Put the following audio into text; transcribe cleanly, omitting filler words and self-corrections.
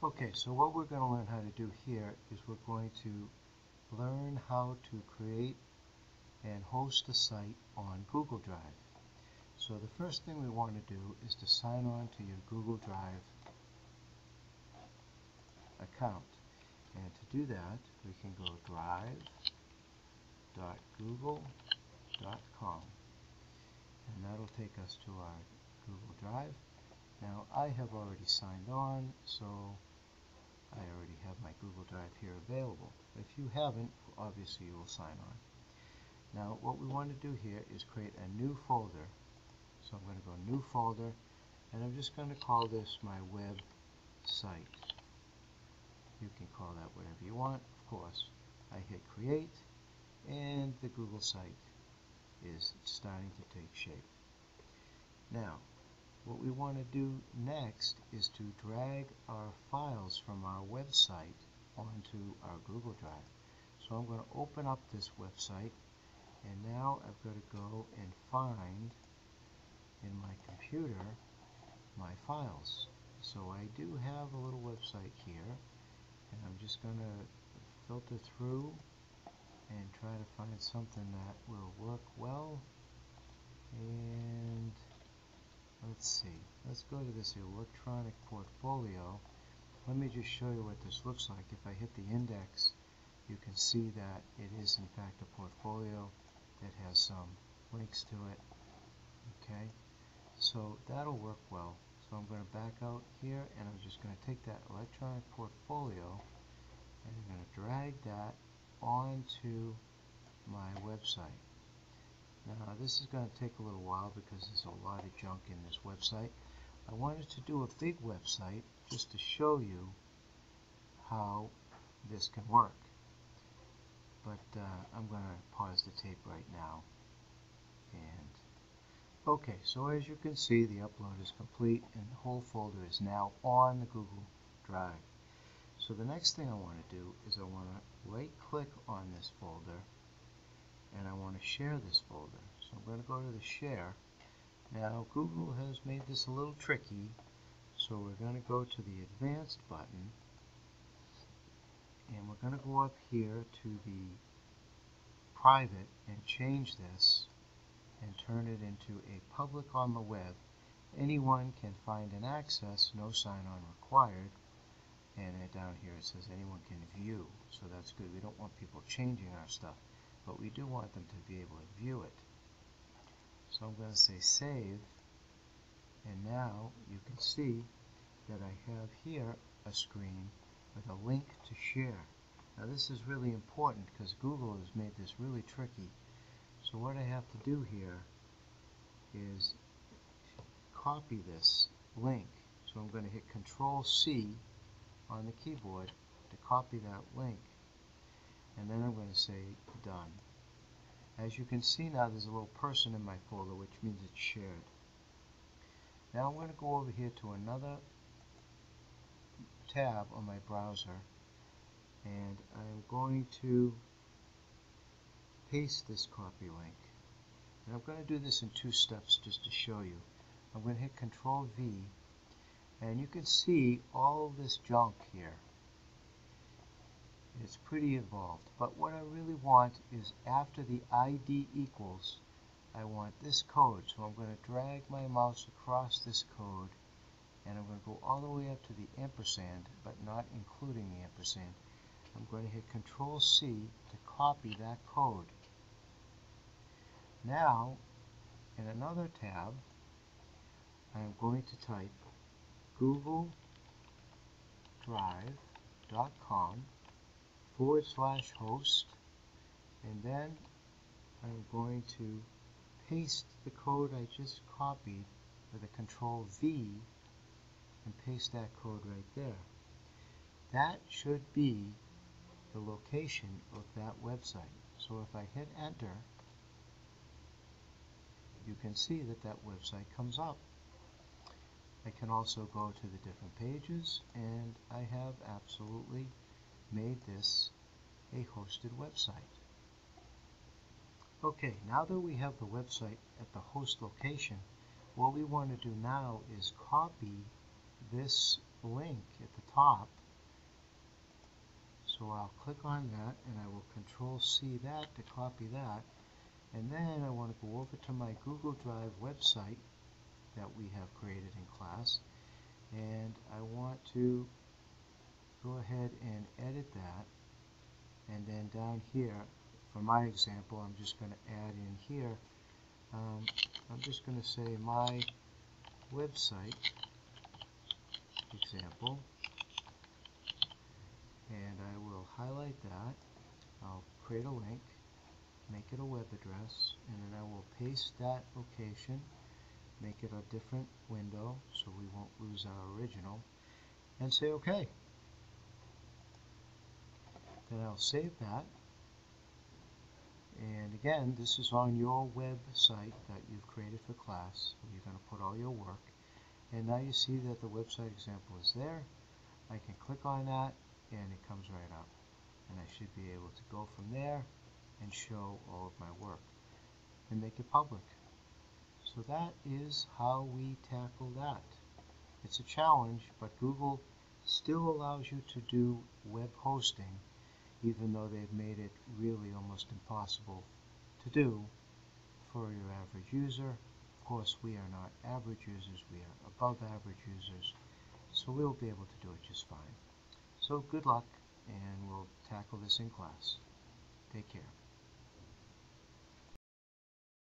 Okay, so what we're going to learn how to do here is we're going to learn how to create and host a site on Google Drive. So the first thing we want to do is to sign on to your Google Drive account. And to do that, we can go drive.google.com, and that'll take us to our Google Drive. Now I have already signed on, so I already have my Google Drive here available. If you haven't, obviously you will sign on. Now what we want to do here is create a new folder. So I'm going to go new folder, and I'm just going to call this my web site. You can call that whatever you want, of course. I hit create, and the Google site is starting to take shape. Now what we want to do next is to drag our files from our website onto our Google Drive. So I'm going to open up this website, and now I've got to go and find in my computer my files. So I do have a little website here, and I'm just going to filter through and try to find something that will work well. And let's see, let's go to this electronic portfolio. Let me just show you what this looks like. If I hit the index, you can see that it is in fact a portfolio that has some links to it. Okay, so that'll work well. So I'm going to back out here, and I'm just going to take that electronic portfolio and I'm going to drag that onto my website. Now this is going to take a little while because there's a lot of junk in this website. I wanted to do a big website just to show you how this can work. But I'm going to pause the tape right now. And okay, so as you can see, the upload is complete and the whole folder is now on the Google Drive. So the next thing I want to do is I want to right click on this folder, and I want to share this folder. So I'm going to go to the share. Now Google has made this a little tricky, so we're going to go to the advanced button, and we're going to go up here to the private and change this and turn it into a public on the web. Anyone can find and access, no sign-on required. And then down here it says anyone can view, so that's good. We don't want people changing our stuff, but we do want them to be able to view it. So I'm going to say save, and now you can see that I have here a screen with a link to share. Now this is really important because Google has made this really tricky. So what I have to do here is copy this link. So I'm going to hit Control-C on the keyboard to copy that link, and then I'm going to say done. As you can see now, there's a little person in my folder, which means it's shared. Now I'm going to go over here to another tab on my browser, and I'm going to paste this copy link. And I'm going to do this in 2 steps just to show you. I'm going to hit Control-V, and you can see all of this junk here. It's pretty involved, but what I really want is after the ID equals, I want this code. So I'm going to drag my mouse across this code, and I'm going to go all the way up to the ampersand, but not including the ampersand. I'm going to hit Control-C to copy that code. Now, in another tab, I'm going to type GoogleDrive.com/host, and then I'm going to paste the code I just copied with a Control-V and paste that code right there. That should be the location of that website. So if I hit enter, you can see that that website comes up. I can also go to the different pages, and I have absolutely made this a hosted website. Okay, now that we have the website at the host location, what we want to do now is copy this link at the top. So I'll click on that and I will Control C that to copy that. And then I want to go over to my Google Drive website that we have created in class. And I want to go ahead and edit that. And then down here, for my example, I'm just going to add in here, I'm just going to say my website example, and I will highlight that. I'll create a link, make it a web address, and then I will paste that location, make it a different window so we won't lose our original, and say OK. Then I'll save that. And again, this is on your website that you've created for class. You're going to put all your work. And now you see that the website example is there. I can click on that and it comes right up. And I should be able to go from there and show all of my work and make it public. So that is how we tackle that. It's a challenge, but Google still allows you to do web hosting, even though they've made it really almost impossible to do for your average user. Of course, we are not average users, we are above average users, so we'll be able to do it just fine. So good luck, and we'll tackle this in class. Take care.